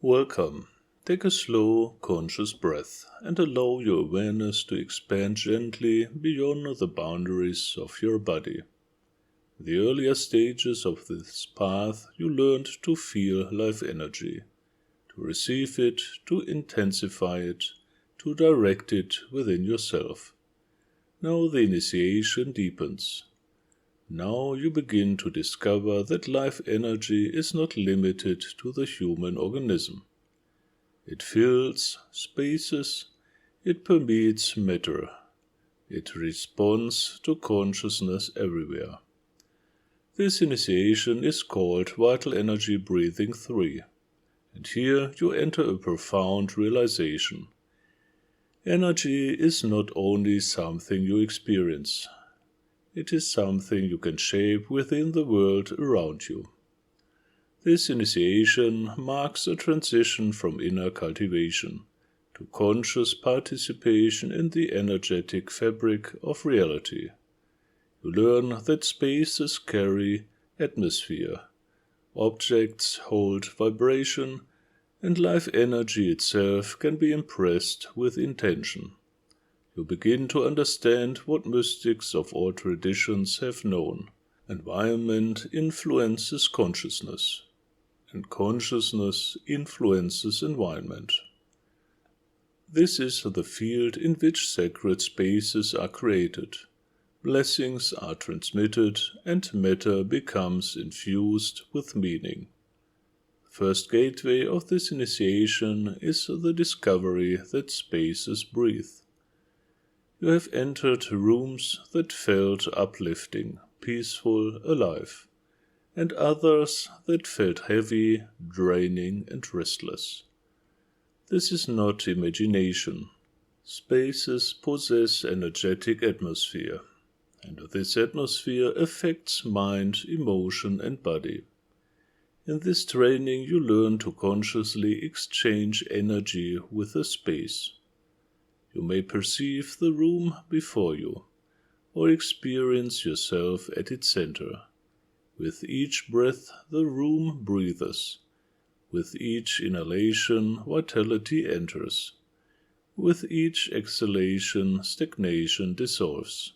Welcome. Take a slow, conscious breath and allow your awareness to expand gently beyond the boundaries of your body. In the earlier stages of this path, you learned to feel life energy, to receive it, to intensify it, to direct it within yourself. Now the initiation deepens. Now you begin to discover that life energy is not limited to the human organism. It fills spaces, it permeates matter, it responds to consciousness everywhere. This initiation is called Vital Energy Breathing 3, and here you enter a profound realization. Energy is not only something you experience. It is something you can shape within the world around you. This initiation marks a transition from inner cultivation to conscious participation in the energetic fabric of reality. You learn that spaces carry atmosphere, objects hold vibration, and life energy itself can be impressed with intention. You begin to understand what mystics of all traditions have known. Environment influences consciousness, and consciousness influences environment. This is the field in which sacred spaces are created, blessings are transmitted, and matter becomes infused with meaning. The first gateway of this initiation is the discovery that spaces breathe. You have entered rooms that felt uplifting, peaceful, alive, and others that felt heavy, draining, and restless. This is not imagination. Spaces possess energetic atmosphere, and this atmosphere affects mind, emotion, and body. In this training you learn to consciously exchange energy with a space. You may perceive the room before you, or experience yourself at its center. With each breath the room breathes. With each inhalation vitality enters. With each exhalation stagnation dissolves.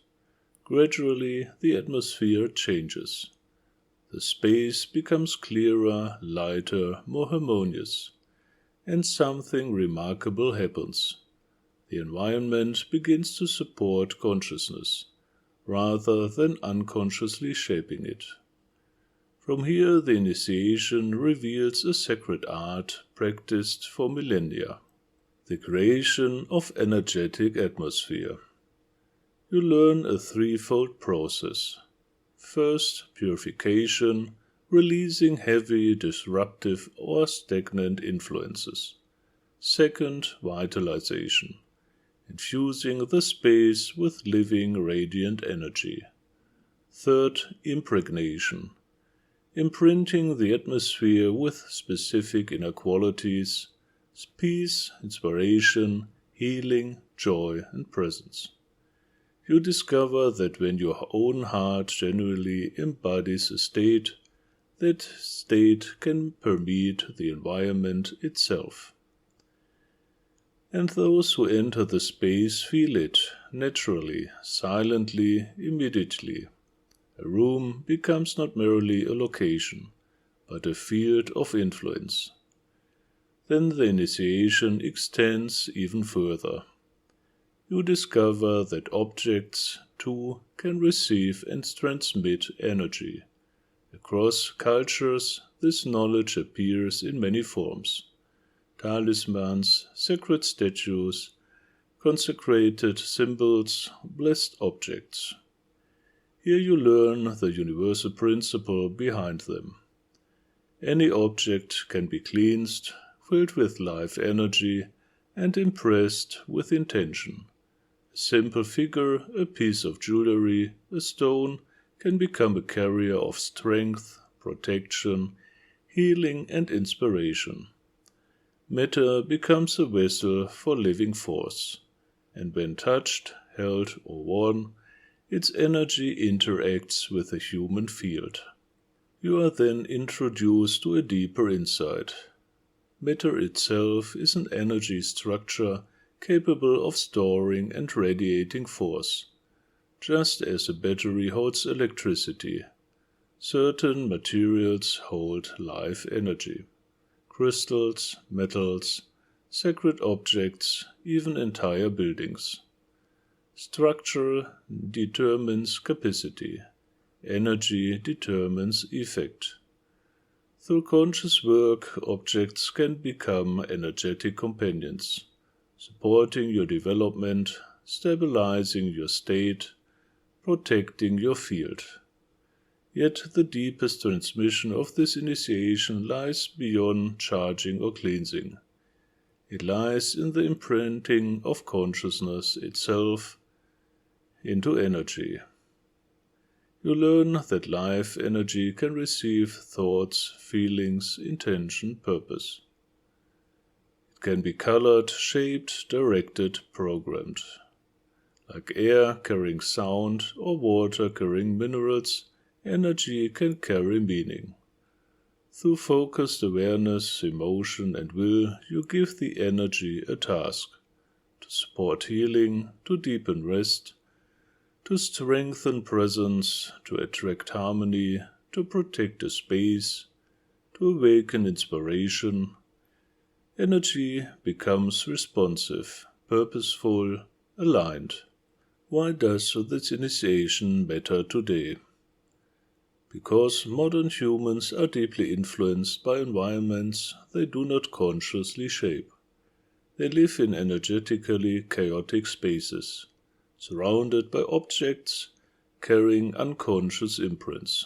Gradually the atmosphere changes. The space becomes clearer, lighter, more harmonious, and something remarkable happens. The environment begins to support consciousness, rather than unconsciously shaping it. From here the initiation reveals a sacred art practiced for millennia, the creation of energetic atmosphere. You learn a threefold process. First, purification, releasing heavy, disruptive or stagnant influences. Second, vitalization, infusing the space with living, radiant energy. Third, impregnation, imprinting the atmosphere with specific inner qualities, peace, inspiration, healing, joy, and presence. You discover that when your own heart genuinely embodies a state, that state can permeate the environment itself. And those who enter the space feel it, naturally, silently, immediately. A room becomes not merely a location, but a field of influence. Then the initiation extends even further. You discover that objects, too, can receive and transmit energy. Across cultures, this knowledge appears in many forms. Talismans, sacred statues, consecrated symbols, blessed objects. Here you learn the universal principle behind them. Any object can be cleansed, filled with life energy, and impressed with intention. A simple figure, a piece of jewelry, a stone can become a carrier of strength, protection, healing, and inspiration. Matter becomes a vessel for living force, and when touched, held, or worn, its energy interacts with the human field. You are then introduced to a deeper insight. Matter itself is an energy structure capable of storing and radiating force, just as a battery holds electricity. Certain materials hold life energy. Crystals, metals, sacred objects, even entire buildings. Structure determines capacity. Energy determines effect. Through conscious work, objects can become energetic companions, supporting your development, stabilizing your state, protecting your field. Yet the deepest transmission of this initiation lies beyond charging or cleansing. It lies in the imprinting of consciousness itself into energy. You learn that life energy can receive thoughts, feelings, intention, purpose. It can be colored, shaped, directed, programmed. Like air carrying sound or water carrying minerals, energy can carry meaning. Through focused awareness, emotion, and will, you give the energy a task to support healing, to deepen rest, to strengthen presence, to attract harmony, to protect a space, to awaken inspiration. Energy becomes responsive, purposeful, aligned. Why does this initiation matter today? Because modern humans are deeply influenced by environments they do not consciously shape. They live in energetically chaotic spaces, surrounded by objects carrying unconscious imprints,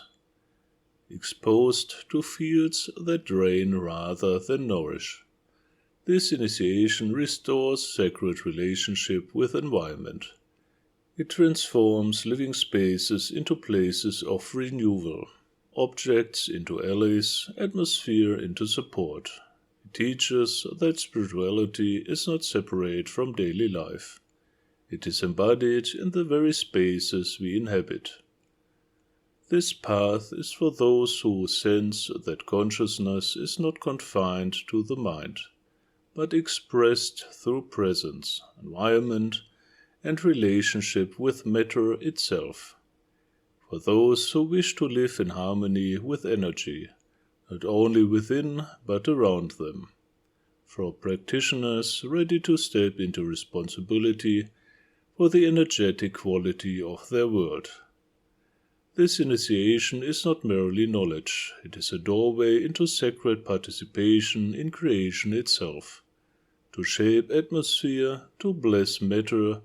exposed to fields that drain rather than nourish. This initiation restores sacred relationship with environment. It transforms living spaces into places of renewal, objects into allies, atmosphere into support. It teaches that spirituality is not separate from daily life. It is embodied in the very spaces we inhabit. This path is for those who sense that consciousness is not confined to the mind, but expressed through presence, environment, and relationship with matter itself. For those who wish to live in harmony with energy, not only within but around them. For practitioners ready to step into responsibility for the energetic quality of their world. This initiation is not merely knowledge, it is a doorway into sacred participation in creation itself, to shape atmosphere, to bless matter,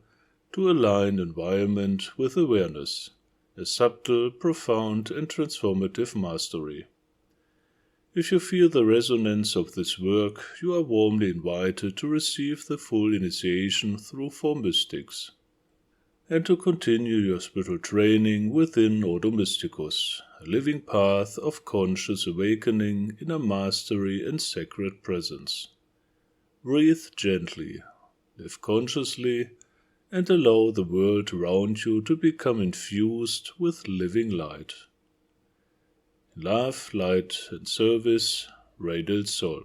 to align environment with awareness, a subtle, profound, and transformative mastery. If you feel the resonance of this work, you are warmly invited to receive the full initiation through 4Mystics, and to continue your spiritual training within 4Mysticus, a living path of conscious awakening in a mastery and sacred presence. Breathe gently, live consciously, and allow the world around you to become infused with living light. In love, light, and service, Radial Soul.